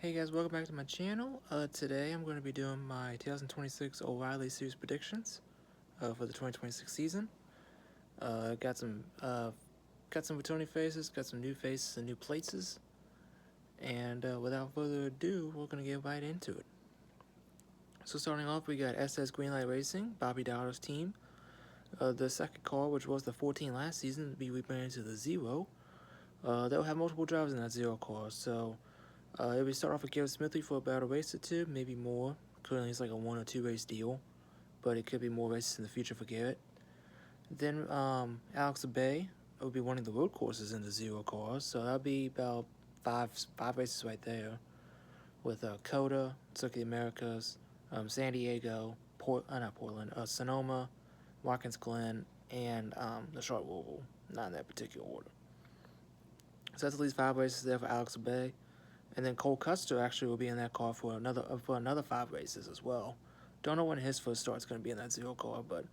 Hey guys, welcome back to my channel. Today I'm going to be doing my 2026 O'Reilly Series predictions for the 2026 season. Got some returning faces, got some new faces and new places, and without further ado, we're going to get right into it. So starting off, we got SS Greenlight Racing, Bobby Dowdle's team. The second car, which was the 14 last season, will be rebranded to the Zero. They'll have multiple drivers in that Zero car, so we start off with Garrett Smithy for about a race or two, maybe more. Currently, it's like a 1 or 2 race deal, but it could be more races in the future for Garrett. Then Alex Bay will be winning the road courses in the Zero cars, so that'll be about five races right there, with Coda, Circuit Americas, San Diego, not Portland, Sonoma, Watkins Glen, and the Charlotte Roval. Not in that particular order. So that's at least 5 races there for Alex Bay. And then Cole Custer actually will be in that car for another 5 races as well. Don't know when his first start's going to be in that Zero car, but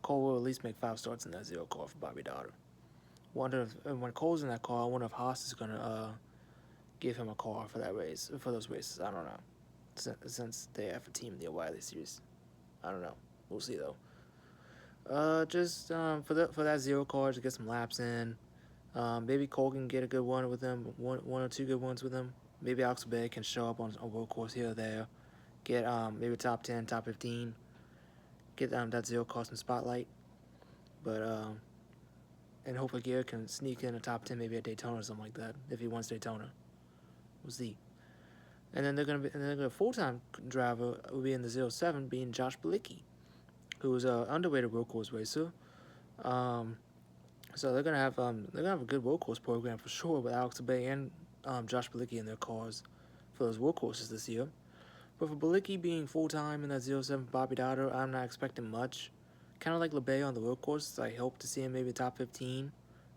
Cole will at least make 5 starts in that Zero car for Bobby Dowdle. Wonder if when Cole's in that car, I wonder if Haas is going to give him a car for those races. I don't know, since they have a team in the O'Reilly Series. I don't know. We'll see though. For that Zero car to get some laps in. Maybe Cole can get a good one with him, one or two good ones with him. Maybe Alex Bay can show up on a road course here or there, get maybe top 10, top 15, get that Zero car some spotlight. But and hopefully Garrett can sneak in a top 10, maybe at Daytona or something like that if he wants Daytona. We'll see. And then they're gonna full-time driver will be in the 07, being Josh Bilicki, who is a underrated road course racer. So they're gonna have a good road course program for sure with Alex Bay and Josh Bilicki in their cars for those road courses this year. But for Bilicki being full time in that 07 Bobby Dowdle, I'm not expecting much. Kind of like LeBay on the road courses, I hope to see him maybe top 15,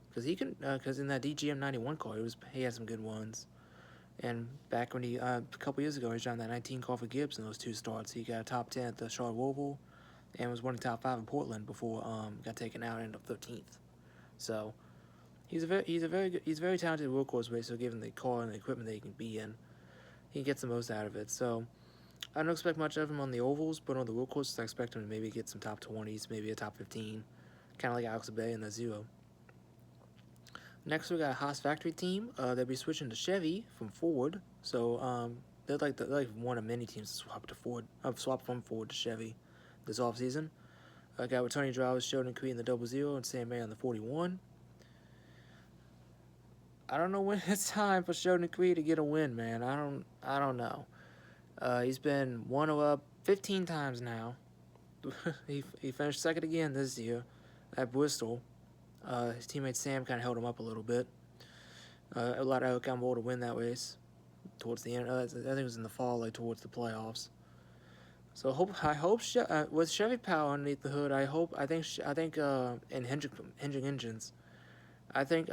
because he can. Because in that DGM 91 car, he had some good ones. And back when a couple years ago, he was driving that 19 car for Gibbs in those 2 starts. He got a top 10 at the Charlotte Roval, and was winning top 5 in Portland before got taken out and ended up 13th. So he's a very talented road course racer, given the car and the equipment that he can be in. He gets the most out of it. So I don't expect much of him on the ovals, but on the road courses, I expect him to maybe get some top 20s, maybe a top 15, kind of like Alex Bay in the Zero. Next, we got a Haas factory team. They'll be switching to Chevy from Ford. So they're like one of many teams to swap from Ford to Chevy this offseason. Got returning drivers Sheldon Creed in the 00 and Sam May on the 41. I don't know when it's time for Sheldon Creed to get a win, man. I don't know. He's been 1-up 15 times now. he finished second again this year at Bristol. His teammate Sam kind of held him up a little bit. A lot of Ocampo to win that race towards the end. I think it was in the fall, like towards the playoffs. So I hope with Chevy Power underneath the hood, I think in Hendrick engines, I think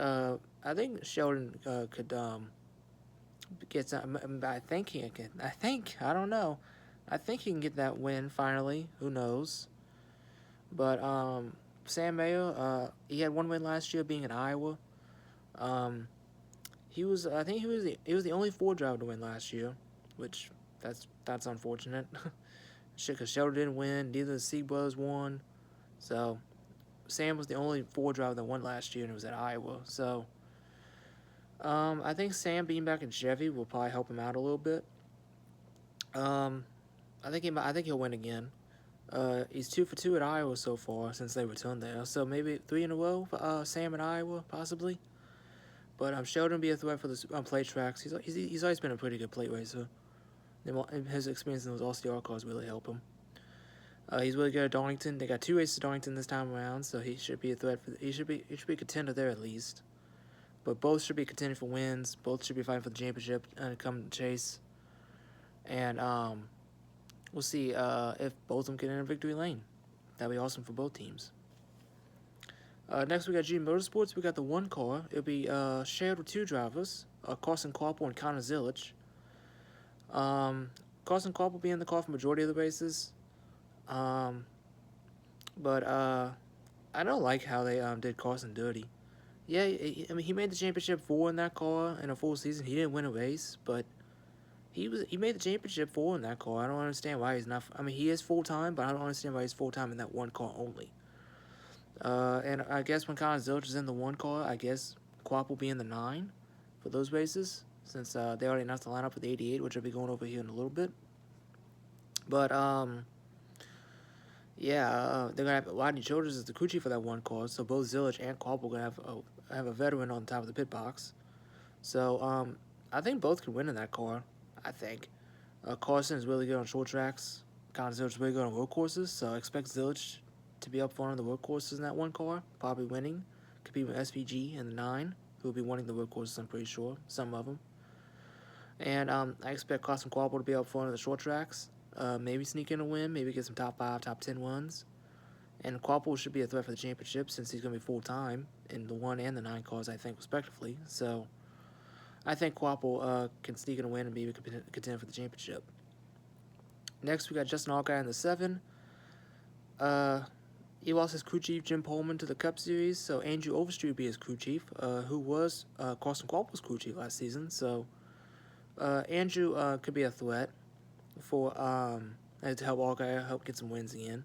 Sheldon could get some. I think he can. I don't know. I think he can get that win finally. Who knows? But Sam Mayer, he had 1 win last year, being in Iowa. I think he was the only Ford driver to win last year, which that's unfortunate. Because Sheldon didn't win, neither the Sieg brothers won, so Sam was the only Ford driver that won last year, and it was at Iowa. So I think Sam being back in Chevy will probably help him out a little bit. I think he'll win again. He's 2 for 2 at Iowa so far since they returned there. So maybe 3 in a row for Sam at Iowa, possibly. But Sheldon will be a threat for the plate tracks. He's always been a pretty good plate racer. His experience in those All-Star cars really help him. He's really good at Darlington. They got 2 races at Darlington this time around, so he should be a threat he should be a contender there at least. But both should be contending for wins. Both should be fighting for the championship and come to chase. And we'll see if both of them get in a victory lane. That'd be awesome for both teams. Next, we got G Motorsports. We got the 1 car. It'll be shared with 2 drivers, Carson Korpel and Connor Zilic. Carson Korpel will be in the car for majority of the races. But I don't like how they did Carson dirty. Yeah, I mean, he made the championship 4 in that car in a full season. He didn't win a race, but he made the championship 4 in that car. I don't understand why he's not. I mean, he is full time, but I don't understand why he's full time in that one car only. And I guess when Connor Zilch is in the one car, I guess Quap will be in the 9 for those races, since they already announced the lineup for the 88, which I'll be going over here in a little bit. But yeah, they're gonna have Rodney Childers as the crew chief for that one car, so both Zilch and Quap will gonna have a veteran on top of the pit box. So I think both can win in that car. I think Carson is really good on short tracks. Connor Zilch is really good on road courses, so I expect Zilch to be up front on the road courses in that one car, probably winning. Compete with SVG in the 9, who will be winning the road courses, I'm pretty sure, some of them. And I expect Carson Quapple to be up front on the short tracks, maybe sneak in a win, maybe get some top 5, top 10 ones. And Quapple should be a threat for the championship since he's going to be full-time in the 1 and the 9 cars, I think, respectively. So I think Quapple can sneak in a win and maybe contend for the championship. Next, we got Justin Allgaier in the 7. He lost his crew chief, Jim Pullman, to the Cup Series, so Andrew Overstreet will be his crew chief, who was Carson Quapple's crew chief last season. So Andrew could be a threat for to help Allgaier help get some wins again.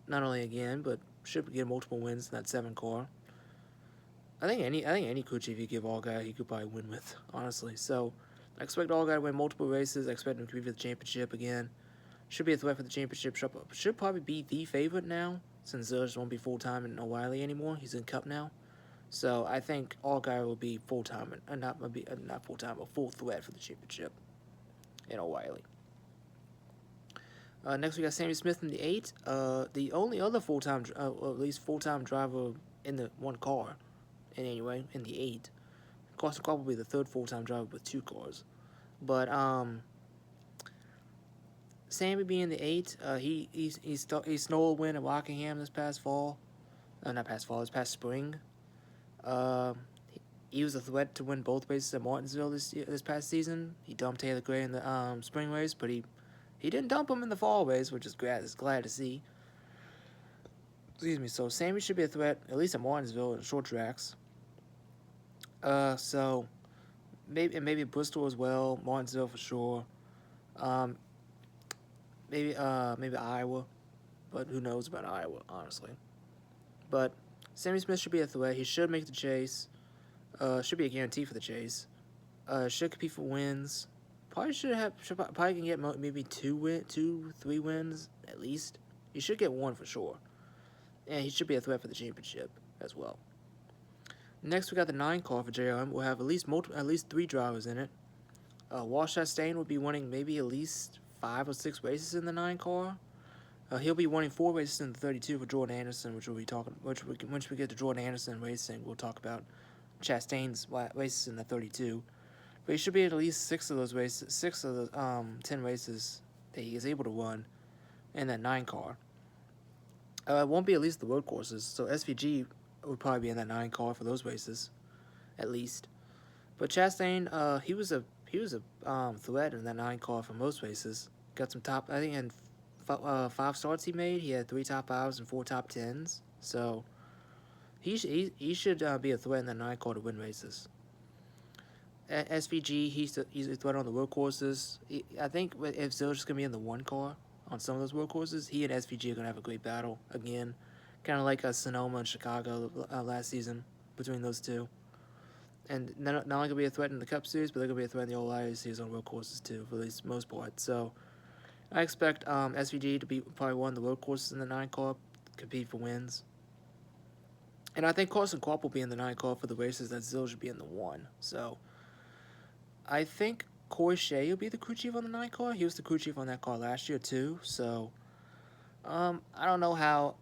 Not only again, but should get multiple wins in that 7 car. I think any crew chief you give Allgaier, he could probably win with, honestly. So I expect Allgaier to win multiple races. I expect him to compete for the championship again. Should be a threat for the championship. Should probably be the favorite now, since Zilch won't be full-time in O'Reilly anymore. He's in Cup now. So I think Allgaier will be full-time, and not full-time, but full threat for the championship in O'Reilly. Next we got Sammy Smith in the 8. The only other full-time, or at least full-time driver in the one car, in the 8. Carson Quapple will be the 3rd full-time driver with 2 cars. But Sammy being the 8, he stole a win at Rockingham this past fall. Not past fall, this past spring. He was a threat to win both races at Martinsville this past season. He dumped Taylor Gray in the spring race, but he didn't dump him in the fall race, which is glad to see. Excuse me. So Sammy should be a threat, at least at Martinsville and short tracks. So maybe Bristol as well, Martinsville for sure. Maybe Iowa, but who knows about Iowa, honestly. But Sammy Smith should be a threat. He should make the chase. Should be a guarantee for the chase. Should compete for wins. Probably can get maybe 2, 3 wins at least. He should get 1 for sure. And he should be a threat for the championship as well. Next, we got the 9 car for JRM. We'll have at least 3 drivers in it. Walsh Chastain will be winning maybe at least 5 or 6 races in the 9 car. He'll be winning 4 races in the 32 for Jordan Anderson, once we get to Jordan Anderson racing, we'll talk about Chastain's races in the 32. But he should be at least 6 of those races, 6 of the 10 races that he is able to run in that 9 car. It won't be at least the road courses, so SVG would probably be in that 9 car for those races, at least. But Chastain, he was a threat in that 9 car for most races. Got some top, I think, in 5 starts he made, he had 3 top 5s and 4 top 10s. So he should be a threat in the 9 car to win races. At SVG, he's a threat on the road courses. I think if Zilch is going to be in the 1 car on some of those road courses, he and SVG are going to have a great battle again. Kind of like Sonoma and Chicago last season between those two. And not only going to be a threat in the Cup Series, but they're going to be a threat in the O'Reilly Series on road courses too, for the most part. So I expect SVG to be probably one of the road courses in the 9 car, compete for wins. And I think Carson Quap will be in the 9 car for the races that Zilch should be in the 1. So I think Corey Shea will be the crew chief on the 9 car. He was the crew chief on that car last year too. So I don't know how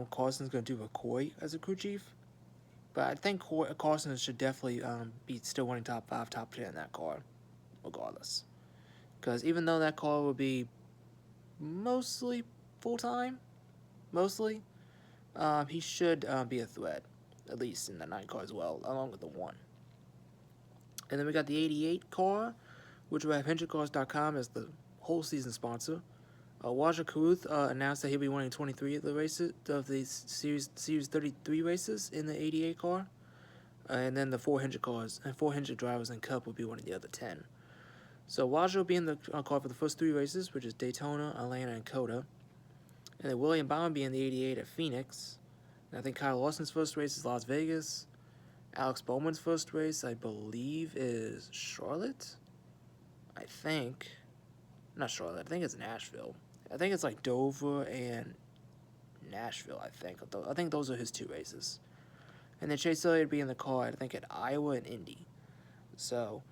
Carson's going to do with Corey as a crew chief. But I think Carson should definitely be still winning top 5, top 10 in that car, regardless. Because even though that car will be mostly full-time, he should be a threat, at least in the 9 car as well, along with the 1. And then we got the 88 car, which we have HendrickCars.com as the whole season sponsor. Wajir Caruth announced that he'll be winning 23 of the races of the series 33 races in the 88 car, and then the 4 Hendrick cars and 4 Hendrick drivers in Cup will be winning the other 10. So Waja will be in the car for the first 3 races, which is Daytona, Atlanta, and Coda. And then William Byron will be in the 88 at Phoenix. And I think Kyle Larson's first race is Las Vegas. Alex Bowman's first race, I believe, is Charlotte. I think. Not Charlotte. I think it's Nashville. I think it's like Dover and Nashville, I think. I think those are his 2 races. And then Chase Elliott would be in the car, I think, at Iowa and Indy. So,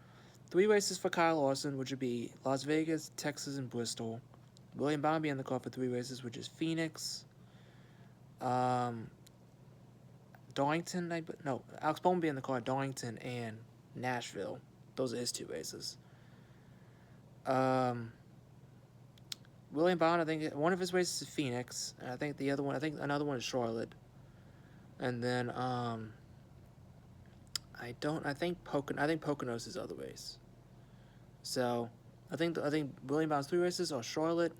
3 races for Kyle Larson, which would be Las Vegas, Texas, and Bristol. William Byron be in the car for 3 races, which is Phoenix, Darlington. Alex Bowman be in the car at Darlington and Nashville. Those are his 2 races. William Byron, I think one of his races is Phoenix, and I think another one is Charlotte. And then I think Pocono's his other race. So I think William Byron's 3 races are Charlotte,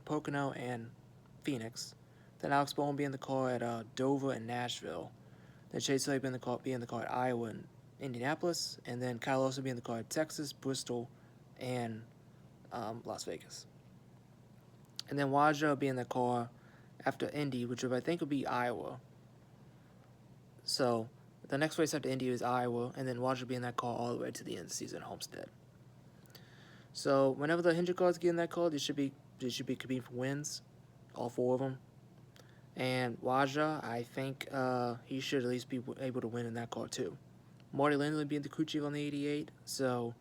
Pocono, and Phoenix. Then Alex Bowman be in the car at Dover and Nashville. Then Chase Elliott be in the car at Iowa and Indianapolis. And then Kyle Larson be in the car at Texas, Bristol, and Las Vegas. And then Waja will be in the car after Indy, which I think will be Iowa. So the next race after Indy is Iowa, and then Waja will be in that car all the way to the end of the season at Homestead. So whenever the Hendrick cars get in that car, they should be competing for wins, all 4 of them. And Waja, I think he should at least be able to win in that car too. Marty Landon will be in the crew chief on the 88, so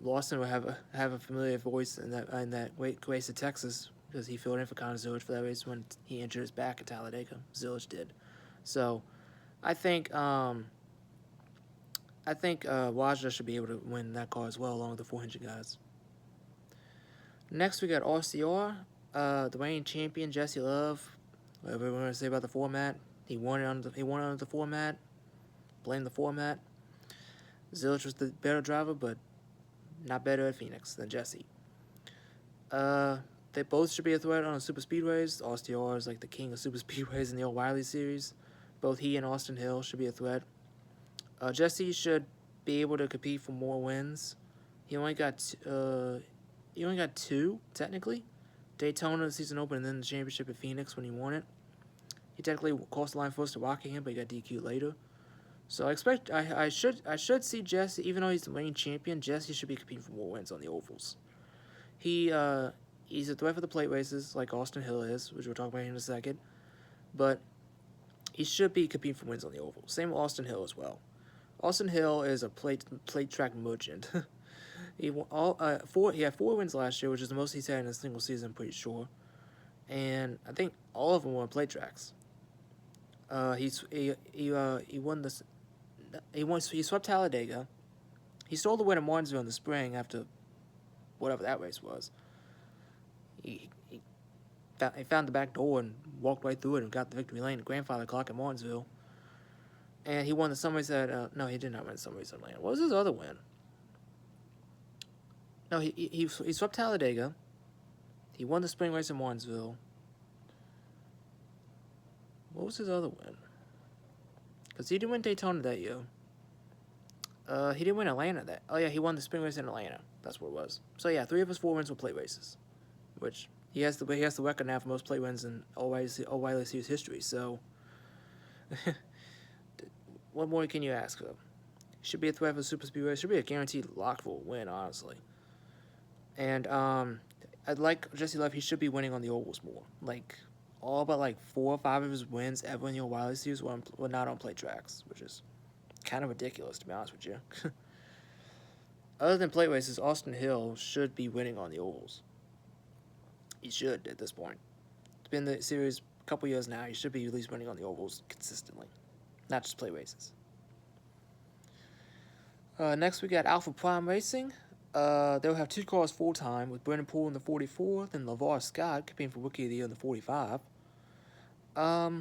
Lawson will have a familiar voice in that race at Texas, because he filled in for Connor Zilisch for that race when he injured his back at Talladega. Zilisch did. So I think Waja should be able to win that car as well, along with the 400 guys. Next, we got RCR, the reigning champion Jesse Love. Whatever we want to say about the format, he won it under the format. Blame the format. Zilisch was the better driver, but not better at Phoenix than Jesse. They both should be a threat on the super speedways. RCR is like the king of super speedways in the O'Reilly series. Both he and Austin Hill should be a threat. Jesse should be able to compete for more wins. He only got 2 technically. Daytona, the season opener, and then the championship at Phoenix when he won it. He technically crossed the line first to Rockingham, but he got DQ'd later. So I should see Jesse, even though he's the reigning champion, Jesse should be competing for more wins on the ovals. He's a threat for the plate races like Austin Hill is, which we'll talk about in a second. But he should be competing for wins on the oval. Same with Austin Hill as well. Austin Hill is a plate track merchant. He had 4 wins last year, which is the most he's had in a single season, I'm pretty sure. And I think all of them were on plate tracks. He swept Talladega. He stole the win at Martinsville in the spring after whatever that race was. He found the back door and walked right through it and got the victory lane, the grandfather clock at Martinsville. And he won the summer race at, no, he did not win the summer race at Atlanta. What was his other win? No, he swept Talladega. He won the spring race at Martinsville. What was his other win? Because he didn't win Daytona that year. He didn't win Atlanta that. Oh yeah, he won the spring race in Atlanta. That's what it was. So yeah, 3 of his 4 wins were plate races, which he has the record now for most plate wins in O'Reilly Series history. So, what more can you ask of? Should be a threat for the super speedway. Should be a guaranteed lock for a win, honestly. And I'd like Jesse Love. He should be winning on the ovals more. Like all but like 4 or 5 of his wins ever in the O'Reilly Series were not on plate tracks, which is kind of ridiculous, to be honest with you. Other than plate races, Austin Hill should be winning on the ovals. He should at this point. It's been the series a couple years now. He should be at least winning on the ovals consistently, not just plate races. Next, we got Alpha Prime Racing. They'll have 2 cars full time with Brendan Poole in the 44, then LeVar Scott competing for Rookie of the Year in the 45. I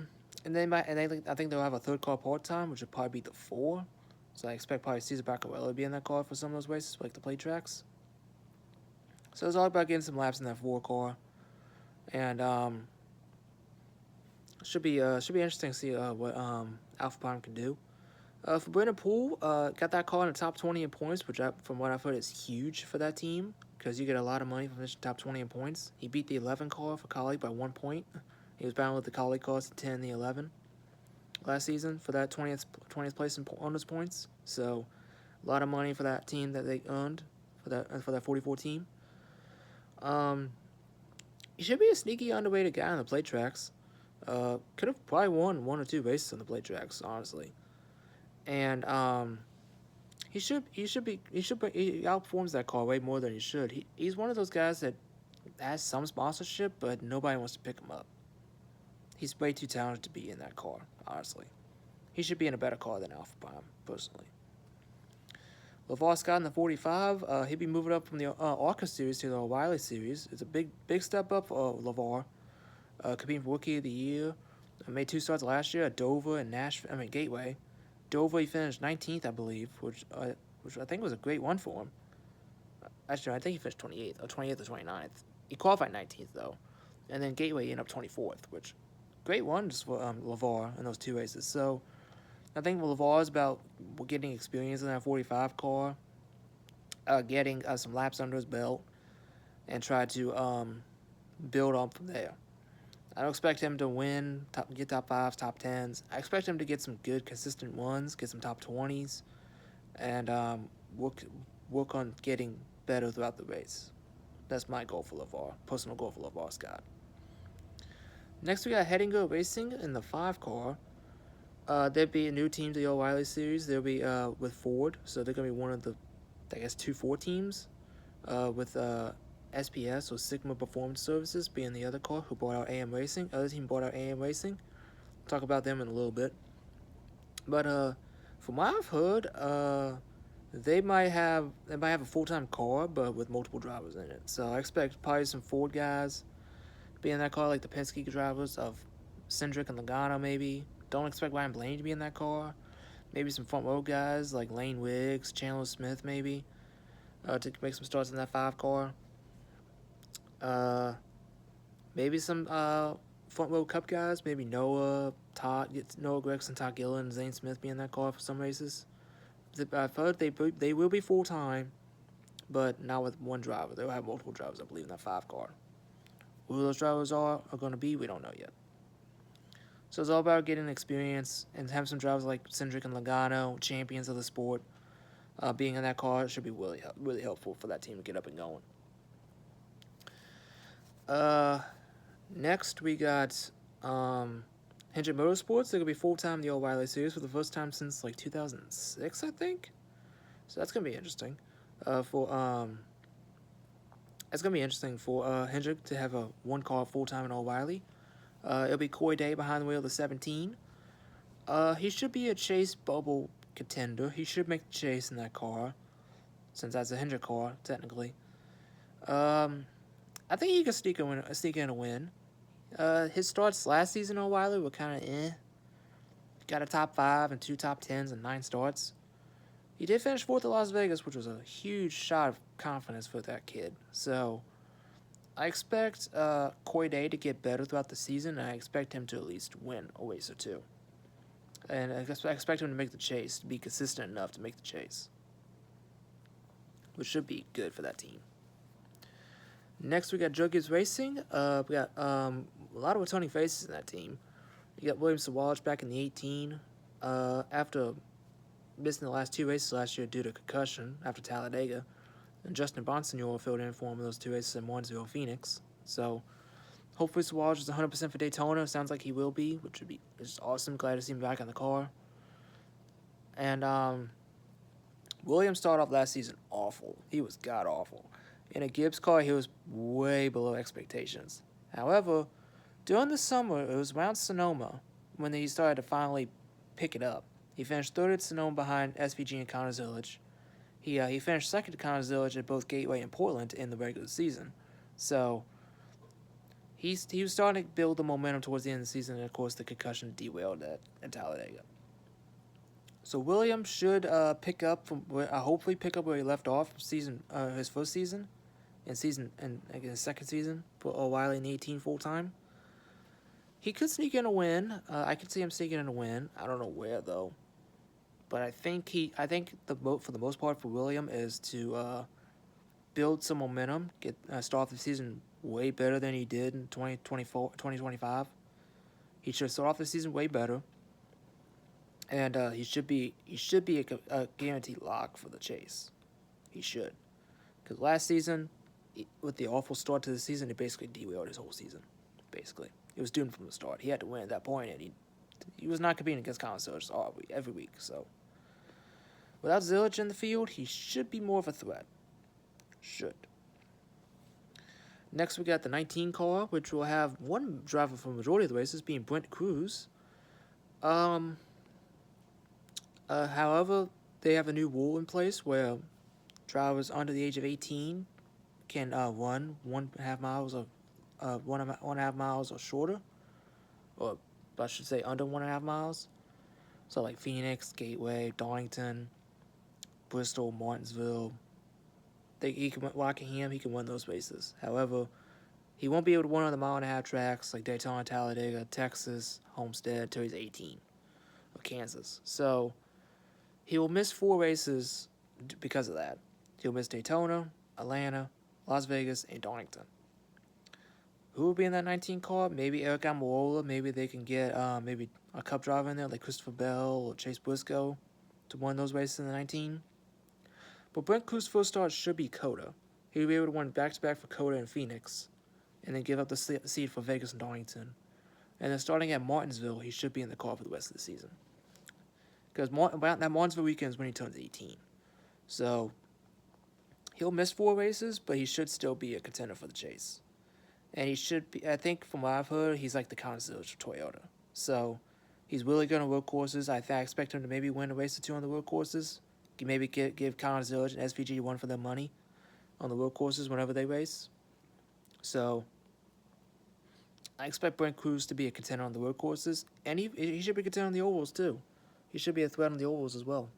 think they'll have a 3rd car part time, which would probably be the 4. So I expect probably Cesar Baccarello to be in that car for some of those races, like the plate tracks. So it's all about getting some laps in that 4 car, and should be interesting to see what Alpha Prime can do. For Brendan Poole, got that car in the top 20 in points, which from what I've heard is huge for that team because you get a lot of money from finishing top 20 in points. He beat the 11 car for Kaulig by 1 point. He was battling with the Kaulig cars, the 10 and the 11 last season for that 20th place in bonus points. So a lot of money for that team that they earned for that 44 team. He should be a sneaky underrated guy on the plate tracks. Could have probably won 1 or 2 races on the plate tracks, honestly. And he outperforms that car way more than he should. He's one of those guys that has some sponsorship, but nobody wants to pick him up. He's way too talented to be in that car, honestly. He should be in a better car than Alpha Prime, personally. LeVar Scott in the 45, he'll be moving up from the ARCA series to the O'Reilly series. It's a big step up for LeVar, competing for Rookie of the Year. Made 2 starts last year at Dover and Gateway. Dover, he finished 19th, I believe, which I think was a great one for him. Actually, I think he finished 28th or 29th. He qualified 19th, though. And then Gateway ended up 24th, which great ones for LeVar in those 2 races. So I think LeVar is about getting experience in that 45 car, getting some laps under his belt, and try to build on from there. I don't expect him to win, get top 5s, top 10s. I expect him to get some good, consistent ones, get some top 20s, and work on getting better throughout the race. That's my goal for LeVar, personal goal for LeVar Scott. Next, we got Hettinger Racing in the 5 car. There'll be a new team to the O'Reilly series. They'll be with Ford, so they're going to be one of the, 2 Ford teams with SPS, or Sigma Performance Services, being the other car who bought out AM Racing. Other team bought out AM Racing. Talk about them in a little bit. But from what I've heard, they might have a full-time car, but with multiple drivers in it. So I expect probably some Ford guys being in that car, like the Penske drivers of Cindric and Logano, maybe. Don't expect Ryan Blaney to be in that car. Maybe some front row guys like Lane Wiggs, Chandler Smith, maybe, to make some starts in that 5 car. Maybe some front row Cup guys, maybe Noah Gragson, Todd Gillen, and Zane Smith be in that car for some races. I've heard they will be full time, but not with one driver. They'll have multiple drivers, I believe, in that 5 car. Who those drivers are going to be, we don't know yet. So it's all about getting experience and having some drivers like Cindric and Logano, champions of the sport, being in that car should be really helpful for that team to get up and going. Next we got Hendrick Motorsports. They're gonna be full-time in the O'Reilly series for the first time since like 2006, I think. So that's gonna be interesting. It's gonna be interesting for Hendrick to have a 1 car full-time in O'Reilly. It'll be Corey Day behind the wheel of the 17. He should be a chase bubble contender. He should make the chase in that car, since that's a Hendrick car technically. I think he could sneak in a win. His starts last season in O'Reilly were kind of Got a top 5 and 2 top 10s and 9 starts. He did finish 4th at Las Vegas, which was a huge shot of confidence for that kid. So I expect Corey Day to get better throughout the season, and I expect him to at least win a race or 2. And I expect him to make the chase, to be consistent enough to make the chase, which should be good for that team. Next, we got Joe Gibbs Racing. We got a lot of returning faces in that team. You got William Sawalich back in the 18 after missing the last 2 races last year due to concussion after Talladega. And Justin Bonsignor filled in for him in those 2 races and 1-0 Phoenix. So hopefully Sawalich is 100% for Daytona. Sounds like he will be, which would be just awesome. Glad to see him back in the car. And William started off last season awful. He was god-awful. In a Gibbs car, he was way below expectations. However, during the summer, it was around Sonoma when he started to finally pick it up. He finished 3rd at Sonoma behind SVG and Connors Village. He finished 2nd at Connors Village at both Gateway and Portland in the regular season. So he was starting to build the momentum towards the end of the season, and of course the concussion derailed that at Talladega. So Williams should hopefully pick up where he left off his first season. His second season for O'Reilly in 18 full-time. He could sneak in a win. I could see him sneaking in a win. I don't know where, though. But I think for the most part for William is to build some momentum, get start off the season way better than he did in 2025. He should start off the season way better, and he should be a guaranteed lock for the chase. He should, because last season, with the awful start to the season, he basically derailed his whole season. Basically, it was doomed from the start. He had to win at that point, and he was not competing against Colin Zilic every week. So without Zilic in the field, he should be more of a threat. Should. Next, we got the 19 car, which will have one driver for the majority of the races, being Brent Cruz. However, they have a new rule in place where drivers under the age of 18 can run 1.5 miles or 1.5 miles or shorter, or I should say under 1.5 miles. So like Phoenix, Gateway, Darlington, Bristol, Martinsville. He can win those races. However, he won't be able to run on the 1.5-mile tracks like Daytona, Talladega, Texas, Homestead until he's 18, or Kansas. So he will miss 4 races because of that. He'll miss Daytona, Atlanta, Las Vegas, and Darlington. Who will be in that 19 car? Maybe Eric Almirola. Maybe they can get maybe a Cup driver in there like Christopher Bell or Chase Briscoe to win those races in the 19. But Brent Cruz's first start should be COTA. He'll be able to win back-to-back for COTA and Phoenix, and then give up the seed for Vegas and Darlington. And then starting at Martinsville, he should be in the car for the rest of the season. Because that Martinsville weekend is when he turns 18. So he'll miss 4 races, but he should still be a contender for the chase. And he should be, I think from what I've heard, he's like the Colin Zilic of Toyota. So he's really good on road courses. I expect him to maybe win a race or 2 on the road courses. Maybe give Colin Zilic and SVG one for their money on the road courses whenever they race. So I expect Brent Cruz to be a contender on the road courses, and he should be a contender on the ovals too. He should be a threat on the ovals as well.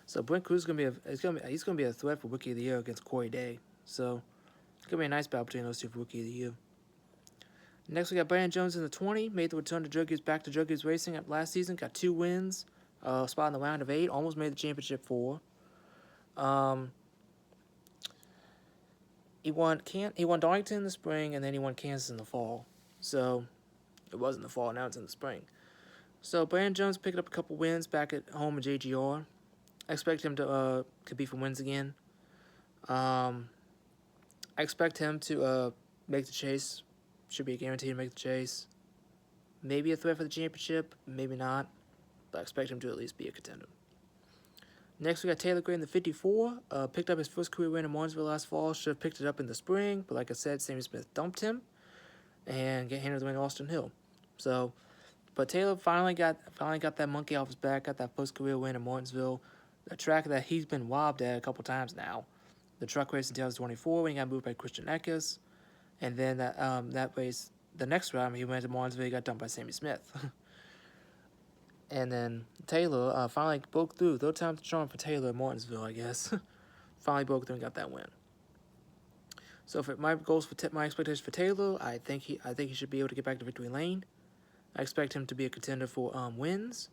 So Brent Cruz he's gonna be a threat for Rookie of the Year against Corey Day. So it's gonna be a nice battle between those 2 for Rookie of the Year. Next, we got Brandon Jones in the 20. Made the return to back to Drug Gears Racing last season. Got 2 wins. Spot in the round of 8, almost made the championship 4. He won Darlington in the spring, and then he won Kansas in the fall. So it wasn't the fall, now it's in the spring. So Brandon Jones picked up a couple wins back at home in JGR. I expect him to compete for wins again. I expect him to make the chase. Should be a guarantee to make the chase. Maybe a threat for the championship, maybe not. But I expect him to at least be a contender. Next, we got Taylor Gray in the 54. Picked up his first career win in Martinsville last fall. Should have picked it up in the spring, but like I said, Sammy Smith dumped him and handed the win to Austin Hill. So, but Taylor finally got that monkey off his back. Got that first career win in Martinsville, a track that he's been robbed at a couple times now. The truck race in 2024 when he got moved by Christian Eckes, and then that race, the next round he went to Martinsville, he got dumped by Sammy Smith. And then Taylor finally broke through. Third time to charm for Taylor at Martinsville, I guess. Finally broke through and got that win. So for my expectations for Taylor, I think he should be able to get back to victory lane. I expect him to be a contender for wins,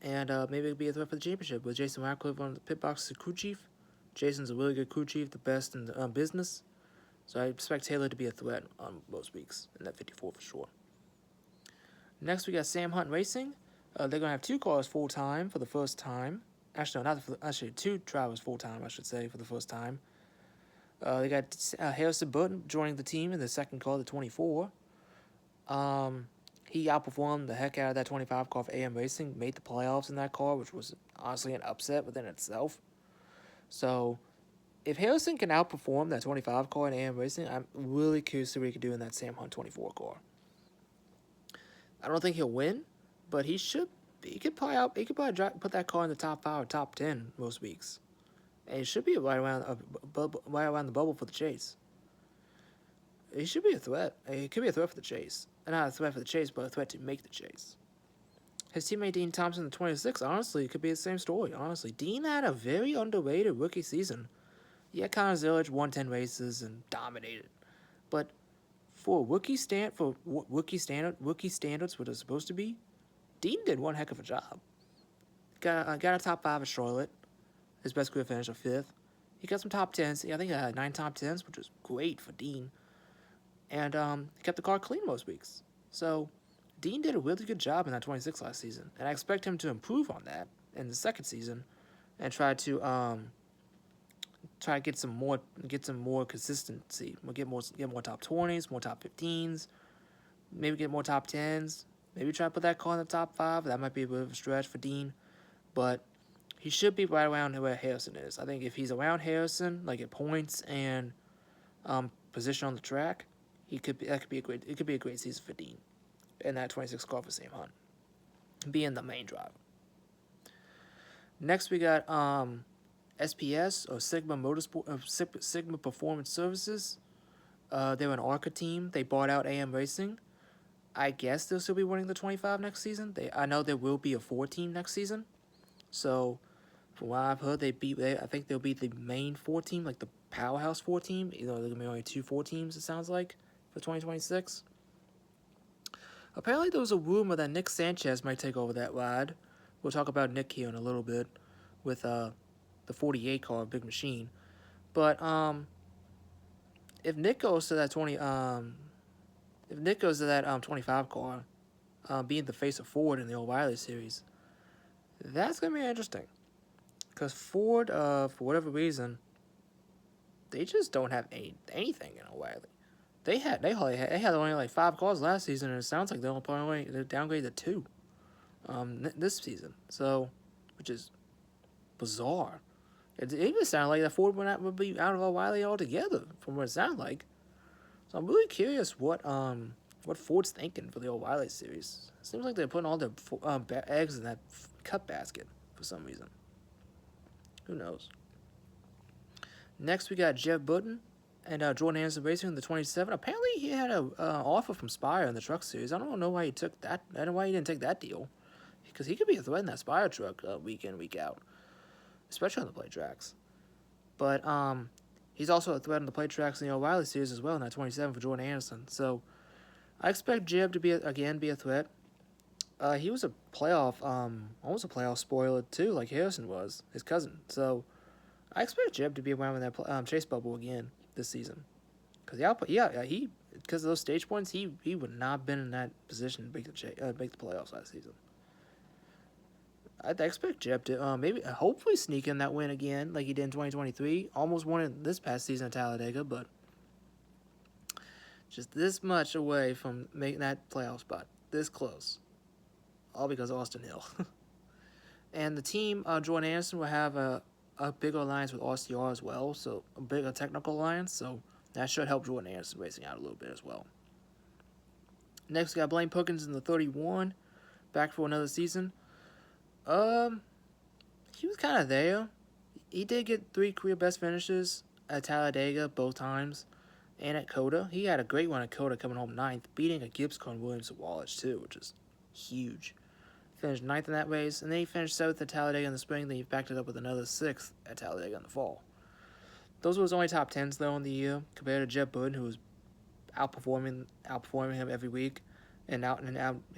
and maybe be a threat for the championship with Jason Ratcliffe on the pit box as a crew chief. Jason's a really good crew chief, the best in the business. So I expect Taylor to be a threat on most weeks in that 54 for sure. Next, we got Sam Hunt Racing. They're going to have 2 cars full-time for the first time. Actually, no, actually 2 drivers full-time, I should say, for the first time. They got Harrison Burton joining the team in the second car, the 24. He outperformed the heck out of that 25 car for AM Racing, made the playoffs in that car, which was honestly an upset within itself. So if Harrison can outperform that 25 car in AM Racing, I'm really curious to see what he can do in that Sam Hunt 24 car. I don't think he'll win, but he should. He could probably put that car in the top 5 or top 10 most weeks, and it should be right around the bubble for the chase. He should be a threat. He could be a threat for the chase, not a threat for the chase, but a threat to make the chase. His teammate Dean Thompson, the 26, honestly, it could be the same story. Honestly, Dean had a very underrated rookie season. Yeah, Colin Zilic won 10 races and dominated, but for rookie standards, what it's supposed to be, Dean did one heck of a job. got a top 5 at Charlotte. His best career finish of 5th. He got some top 10s. I think he had 9 top 10s, which was great for Dean. And he kept the car clean most weeks. So Dean did a really good job in that 26 last season, and I expect him to improve on that in the second season, and try to get some more consistency. We'll get more top 20s, more top 15s, maybe get more top 10s. Maybe try to put that car in the top 5. That might be a bit of a stretch for Dean, but he should be right around where Harrison is. I think if he's around Harrison, like at points and position on the track, it could be a great season for Dean. In that 26 car for Sam Hunt, being the main driver. Next we got SPS or Sigma Motorsport Sigma Performance Services. They're an ARCA team. They bought out AM Racing. I guess they'll still be winning the 25 next season. I know there will be a 4 team next season. So from what I've heard, I think they'll be the main 4 team, like the powerhouse 4 team. There's gonna be only 2 4 teams. It sounds like for 2026. Apparently, there was a rumor that Nick Sanchez might take over that ride. We'll talk about Nick here in a little bit with the 48 car, Big Machine. But if Nick goes to that 25 car, being the face of Ford in the O'Reilly series, that's gonna be interesting. Because Ford, for whatever reason, they just don't have anything in O'Reilly. They had only like 5 cars last season, and it sounds like they're downgraded to 2 this season. So, which is bizarre. It even sounded like that Ford would be out of O'Reilly altogether, from what it sounded like. So I'm really curious what Ford's thinking for the O'Reilly series. It seems like they're putting all their eggs in that cup basket for some reason. Who knows? Next, we got Jeff Button and Jordan Anderson Racing in the 27. Apparently, he had an offer from Spire in the truck series. I don't know why he took that. I don't know why he didn't take that deal, because he could be a threat in that Spire truck week in, week out, especially on the plate tracks. But he's also a threat on the plate tracks in the O'Reilly series as well in that 27 for Jordan Anderson. So I expect Jeb to be a threat. He was almost a playoff spoiler too, like Harrison was, his cousin. So I expect Jeb to be around in that chase bubble again this season, because because of those stage points, he would not have been in that position to make the playoffs last season. I expect Jeb to hopefully sneak in that win again like he did in 2023. Almost won it this past season at Talladega, but just this much away from making that playoff spot, this close, all because of Austin Hill. And the team, Jordan Anderson, will have a bigger alliance with RCR as well, so a bigger technical alliance, so that should help Jordan Anderson racing out a little bit as well. Next, we got Blaine Perkins in the 31, back for another season. He was kind of there. He did get 3 career best finishes at Talladega both times, and at COTA. He had a great one at COTA, coming home 9th, beating a Gibbs car and Williams at Wallace too, which is huge. Finished 9th in that race, and then he finished 7th at Talladega in the spring. Then he backed it up with another 6th at Talladega in the fall. Those were his only top 10s though in the year, compared to Jeb Button, who was outperforming him every week, and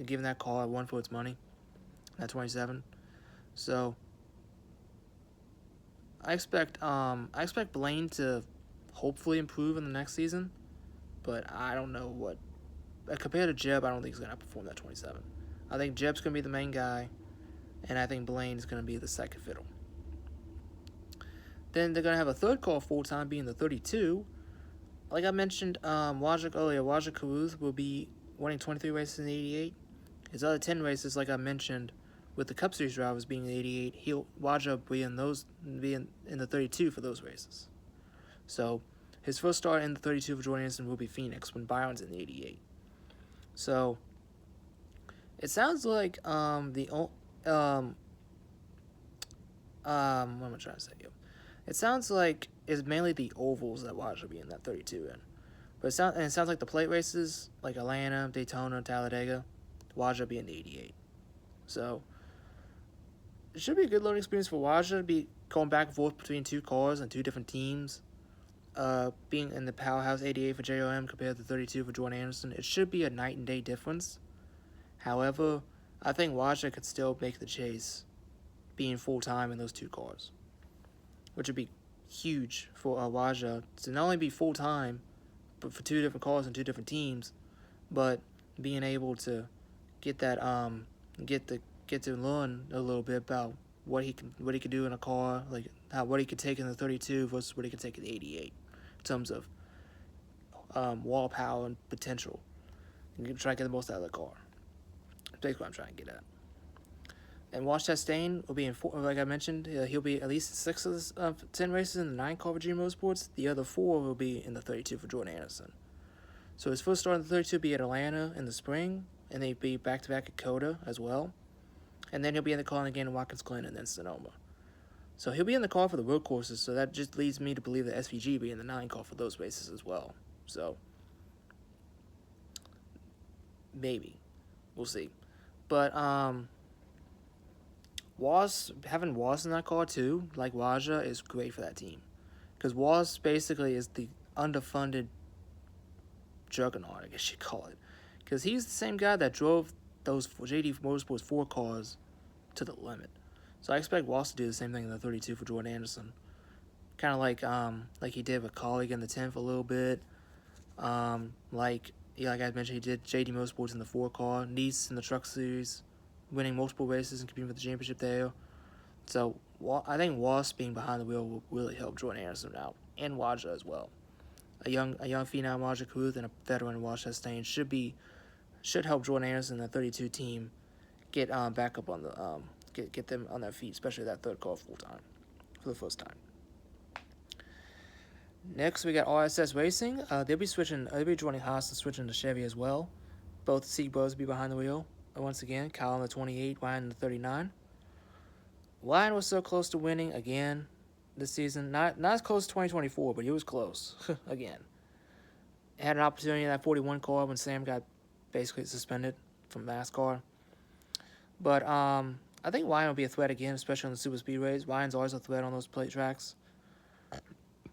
giving that car a run for its money. At 27, so I expect Blaine to hopefully improve in the next season, but I don't know what. Compared to Jeb, I don't think he's gonna outperform that 27. I think Jeb's going to be the main guy, and I think Blaine's going to be the second fiddle. Then they're going to have a third car full-time, being the 32. Like I mentioned Wajid Caruth will be winning 23 races in the 88. His other 10 races, like I mentioned, with the Cup Series drivers being the 88, Wajid will be in the 32 for those races. So his first start in the 32 for Jordan Anderson will be Phoenix, when Byron's in the 88. So it sounds like what am I trying to say here? It sounds like it's mainly the ovals that Waj will be in that 32 in. But it sounds like the plate races, like Atlanta, Daytona, Talladega, Waj will be in the 88. So it should be a good learning experience for Waj to be going back and forth between 2 cars and 2 different teams. Being in the powerhouse 88 for JOM compared to 32 for Jordan Anderson, it should be a night and day difference. However, I think Wajda could still make the chase being full-time in those 2 cars, which would be huge for Waja to not only be full-time, but for 2 different cars and 2 different teams, but being able to get that get to learn a little bit about what he could do in a car, like what he could take in the 32 versus what he could take in the 88 in terms of wall power and potential. And try to get the most out of the car. That's basically what I'm trying to get at. And Wash Chastain will be in like I mentioned, he'll be at least 6 of the 10 races in the 9 car for Virginia Motorsports. The other 4 will be in the 32 for Jordan Anderson. So his first start in the 32 will be at Atlanta in the spring, and they'd be back-to-back at Coda as well. And then he'll be in the car again in Watkins Glen and then Sonoma. So he'll be in the car for the road courses, so that just leads me to believe that SVG will be in the 9 car for those races as well. So, maybe. We'll see. But, having Was in that car too, like Waja, is great for that team. Because Was basically is the underfunded juggernaut, I guess you'd call it. Because he's the same guy that drove those JD Motorsports 4 cars to the limit. So I expect Was to do the same thing in the 32 for Jordan Anderson. Kind of like he did with Colleague in the 10 for a little bit. Like I mentioned, he did JD Motorsports in the 4 car. Nice in the Truck Series, winning multiple races and competing for the championship there. So I think Was being behind the wheel will really help Jordan Anderson out, and Waja as well. A young phenom Waja Karuth and a veteran Wash Chastain should help Jordan Anderson and the 32 team get back up on the get them on their feet, especially that 3rd car full time for the first time. Next, we got RSS Racing. They'll be joining Haas and switching to Chevy as well. Both Sieg Bros will be behind the wheel. Once again, Kyle in the 28, Ryan in the 39. Ryan was so close to winning again this season. Not as close to 2024, but he was close again. Had an opportunity in that 41 car when Sam got basically suspended from NASCAR. But I think Ryan will be a threat again, especially on the super speedways. Ryan's always a threat on those plate tracks.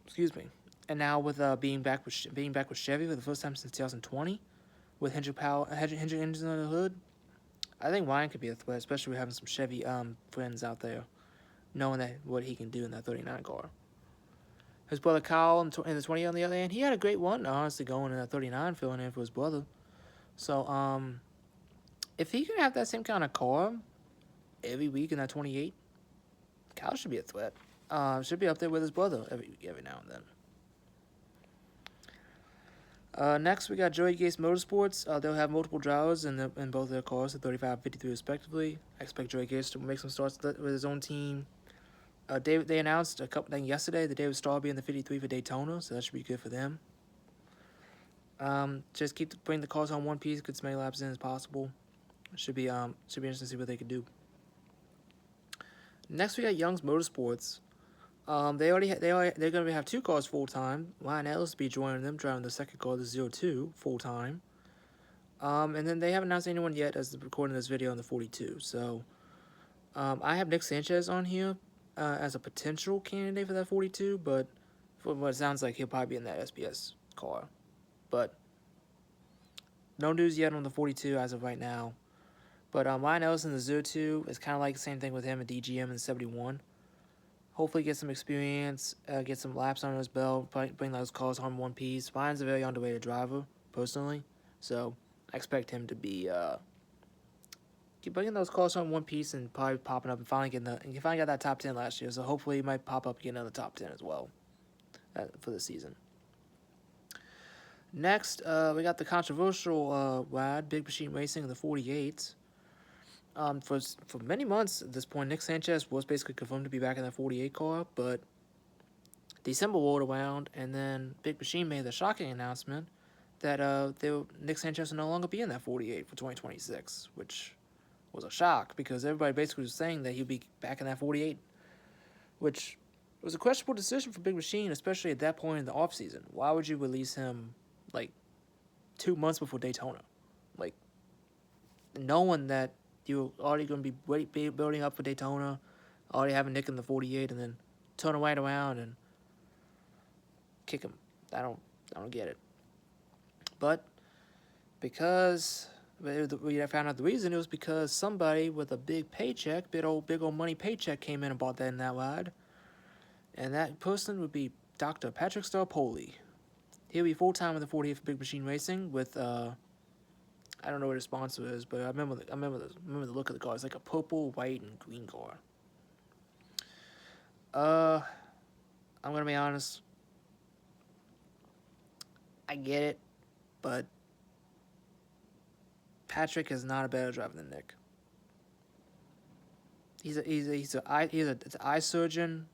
Excuse me. And now with being back with Chevy for the first time since 2020, with Hendrick engines on the hood, I think Ryan could be a threat, especially with having some Chevy friends out there, knowing that what he can do in that 39 car. His brother Kyle in the 20 on the other hand, he had a great one, honestly, going in that 39, filling in for his brother. So if he can have that same kind of car every week in that 28, Kyle should be a threat. Should be up there with his brother every now and then. Next, we got Joey Gase Motorsports. They'll have multiple drivers in both their cars, the 35 and 53 respectively. I expect Joey Gase to make some starts with his own team. They announced yesterday that David Starr will be in the 53 for Daytona, so that should be good for them. Just bring the cars on one piece, get as many laps in as possible. Should be interesting to see what they can do. Next, we got Young's Motorsports. They're going to have 2 cars full time. Ryan Ellis will be joining them, driving the 2nd car, the 02, full time. And then they haven't announced anyone yet as they're recording this video on the 42. So, I have Nick Sanchez on here as a potential candidate for that 42, but from what it sounds like, he'll probably be in that SBS car. But no news yet on the 42 as of right now. But Ryan Ellis in the 02 is kind of like the same thing with him at DGM in the 71. Hopefully get some experience, get some laps under his belt, bring those cars home in one piece. Ryan's a very underrated driver, personally. So I expect him to be keep bringing those cars home in one piece and probably popping up and finally got that top 10 last year. So hopefully he might pop up again in the top 10 as well for the season. Next, we got the controversial ride, Big Machine Racing in the 48. For many months at this point, Nick Sanchez was basically confirmed to be back in that 48 car, but December rolled around, and then Big Machine made the shocking announcement that Nick Sanchez will no longer be in that 48 for 2026, which was a shock because everybody basically was saying that he'd be back in that 48, which was a questionable decision for Big Machine, especially at that point in the offseason. Why would you release him, 2 months before Daytona? Knowing that you're already going to be building up for Daytona, already having Nick in the 48, and then turn right around and kick him. I don't get it. But because But we found out the reason it was because somebody with a big paycheck, big old money paycheck, came in and bought that in that ride, and that person would be Dr. Patrick Starpoli. He'll be full time with the 48 for Big Machine Racing with I don't know what his sponsor is, but I remember the look of the car. It's like a purple, white, and green car. I'm gonna be honest. I get it, but Patrick is not a better driver than Nick. He's an eye surgeon,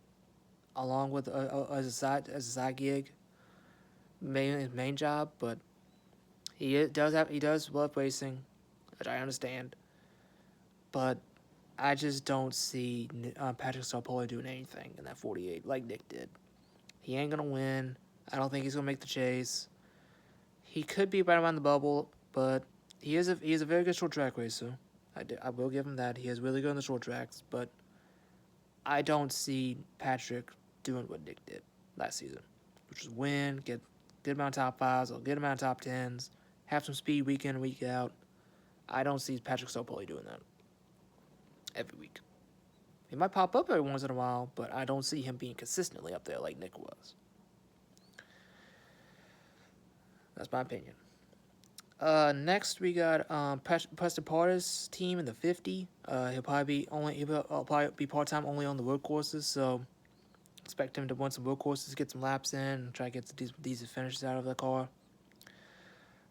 along with as a side gig, his main job. But he does love racing, which I understand. But I just don't see Patrick Starpoli doing anything in that 48 like Nick did. He ain't gonna win. I don't think he's gonna make the chase. He could be right around the bubble, but he is a very good short track racer. I will give him that. He is really good on the short tracks, but I don't see Patrick doing what Nick did last season, which was win, get good amount of top fives, or good amount of top tens, have some speed week in and week out. I don't see Patrick Starpoli doing that every week. He might pop up every once in a while, but I don't see him being consistently up there like Nick was. That's my opinion. Next we got Preston Porter's team in the 50. He'll probably be part-time only on the road courses, so expect him to win some road courses, get some laps in, and try to get some decent finishes out of the car.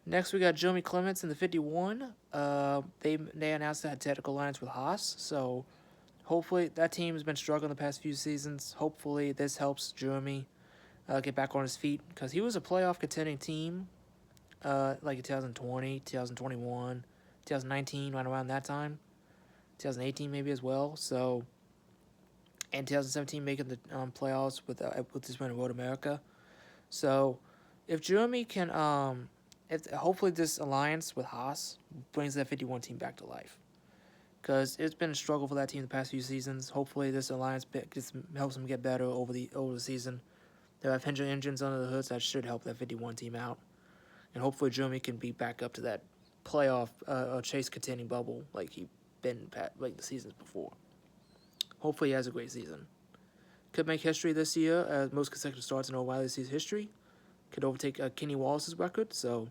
Next we got Jeremy Clements in the 51. They announced that had technical alliance with Haas, so hopefully that team has been struggling the past few seasons. Hopefully this helps Jeremy get back on his feet, because he was a playoff contending team like in 2020, 2021, 2019, right around that time, 2018 maybe as well. So, and 2017 making the playoffs with this win in Road America. So, if Jeremy can, hopefully this alliance with Haas brings that 51 team back to life, because it's been a struggle for that team the past few seasons. Hopefully this alliance helps them get better over the season. They have Hendrick engines under the hoods that should help that 51 team out. And hopefully Jeremy can be back up to that playoff chase contending bubble like he been like the seasons before. Hopefully he has a great season. Could make history this year as most consecutive starts in O'Reilly's history. Could overtake Kenny Wallace's record. So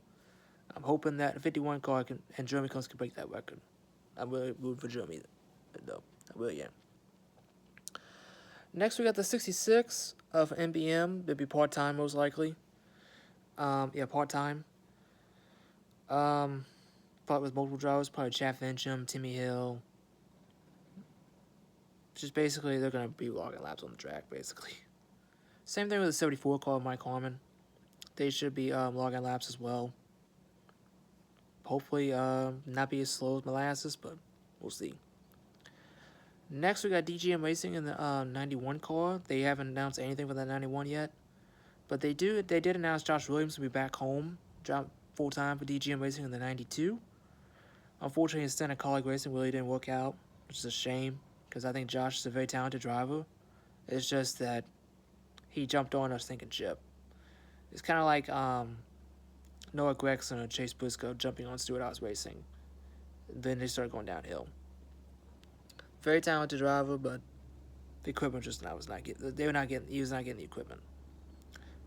I'm hoping that a 51 car and Jeremy can break that record. I'm really rooting for Jeremy though. I really am. Next we got the 66 of NBM. It'd be part-time most likely. Part-time. Probably with multiple drivers, probably Chad Fincham, Timmy Hill. Just basically, they're going to be logging laps on the track, basically. Same thing with the 74 car, Mike Harmon. They should be logging laps as well. Hopefully, not be as slow as Molasses, but we'll see. Next, we got DGM Racing in the 91 car. They haven't announced anything for that 91 yet. But they did announce Josh Williams will be back home, full-time for DGM Racing in the 92. Unfortunately, his stint at Colleague Racing really didn't work out, which is a shame, because I think Josh is a very talented driver. It's just that he jumped on a stinking ship. It's kind of like Noah Gragson or Chase Briscoe jumping on Stewart Haas Racing. Then they started going downhill. Very talented driver, but the equipment he was not getting the equipment.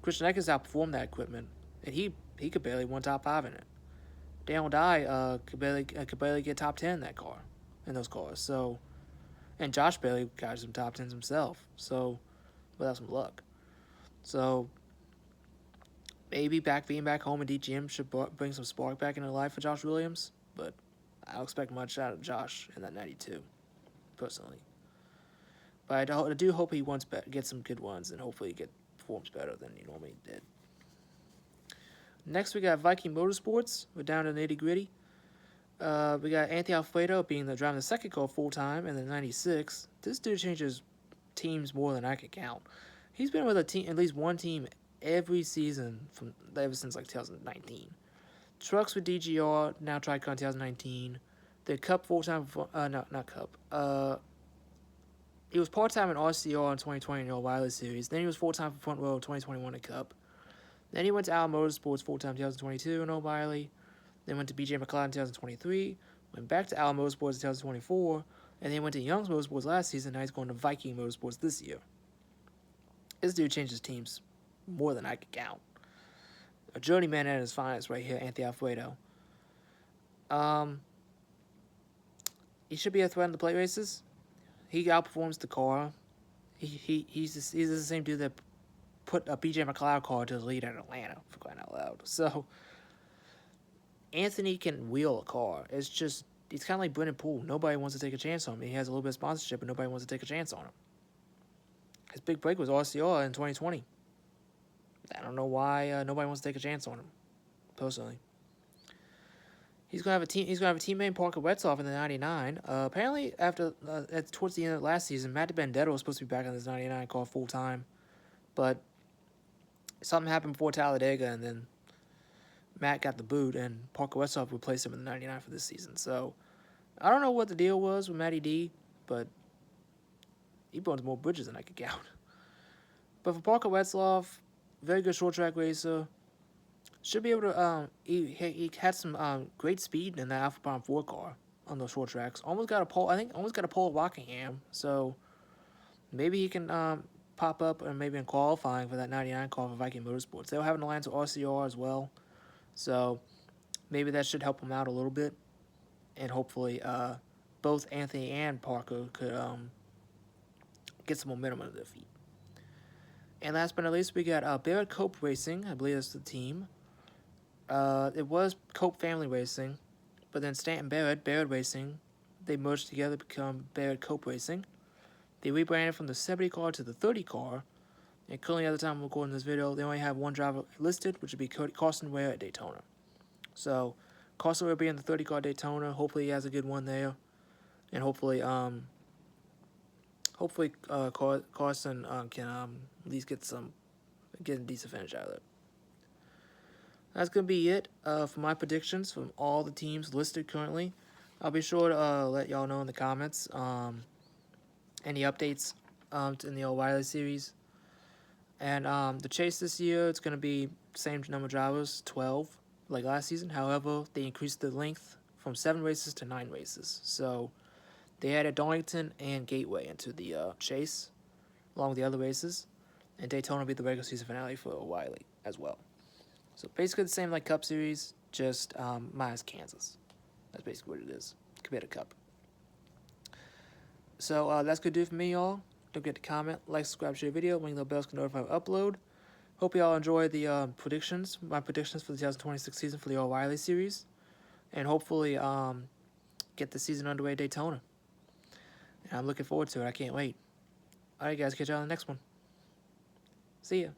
Christian Eckes outperformed that equipment, and he could barely win top 5 in it. Daniel Dye could barely get top 10 in those cars. So, and Josh Bailey got some top 10s himself. So, without some luck. So, maybe being back home in DGM should bring some spark back into life for Josh Williams. But I don't expect much out of Josh in that 92, personally. But I do hope he gets some good ones, and hopefully he performs better than he normally did. Next, we got Viking Motorsports. We're down to the nitty-gritty. We got Anthony Alfredo driving the second car full-time in the 96. This dude changes teams more than I can count. He's been with at least one team every season ever since like 2019. Trucks with DGR, now Tricon 2019. The Cup full-time, not Cup. He was part-time in RCR in 2020 in the O'Reilly Series. Then he was full-time for Front Row in 2021 in Cup. Then he went to Al Motorsports full-time 2022 in O'Reilly. then went to BJ McLeod in 2023, went back to Allen Motorsports in 2024, and then went to Young's Motorsports last season. Now he's going to Viking Motorsports this year. This dude changes teams more than I could count. A journeyman at his finest right here, Anthony Alfredo. He should be a threat in the plate races. He outperforms the car. He's the same dude that put a BJ McLeod car to the lead at Atlanta, for crying out loud. So Anthony can wheel a car. It's just, he's kind of like Brennan Poole. Nobody wants to take a chance on him. He has a little bit of sponsorship, but nobody wants to take a chance on him. His big break was RCR in 2020. I don't know why nobody wants to take a chance on him, personally. He's gonna have a team. He's gonna have a teammate, Parker Wetzoff, in the '99. Apparently, towards the end of last season, Matt DiBenedetto was supposed to be back on this '99 car full time, but something happened before Talladega, and then Matt got the boot, and Parker Wetzoff replaced him in the '99 for this season. So I don't know what the deal was with Matty D, but he burns more bridges than I could count. But for Parker Wetzoff, very good short track racer. Should be able to, he had some great speed in that Alpha Prime 4 car on those short tracks. Almost got a pole, I think, almost got a pole at Rockingham. So maybe he can pop up, or maybe in qualifying for that 99 car for Viking Motorsports. They'll have an alliance with RCR as well. So maybe that should help him out a little bit. And hopefully both Anthony and Parker could get some momentum under their feet. And last but not least, we got Barrett Cope Racing. I believe that's the team. It was Cope Family Racing, but then Stanton Barrett Racing, they merged together to become Barrett Cope Racing. They rebranded from the 70 car to the 30 car, and currently at the time of recording this video, they only have one driver listed, which would be Carson Ware at Daytona. So Carson Ware will be in the 30 car Daytona. Hopefully he has a good one there, and hopefully Carson can at least get a decent finish out of it. That's going to be it for my predictions from all the teams listed currently. I'll be sure to let y'all know in the comments any updates in the O'Reilly series. And the chase this year, it's going to be same number of drivers, 12, like last season. However, they increased the length from 7 races to 9 races. So they added Darlington and Gateway into the chase, along with the other races. And Daytona will be the regular season finale for O'Reilly as well. So basically the same like Cup Series, just minus Kansas. That's basically what it is, compared to Cup. So that's going to do it for me, y'all. Don't forget to comment, like, subscribe, share the video, ring the bells can notify when I upload. Hope y'all enjoy the my predictions for the 2026 season for the O'Reilly series. And hopefully get the season underway at Daytona. And I'm looking forward to it. I can't wait. Alright guys, catch y'all on the next one. See ya.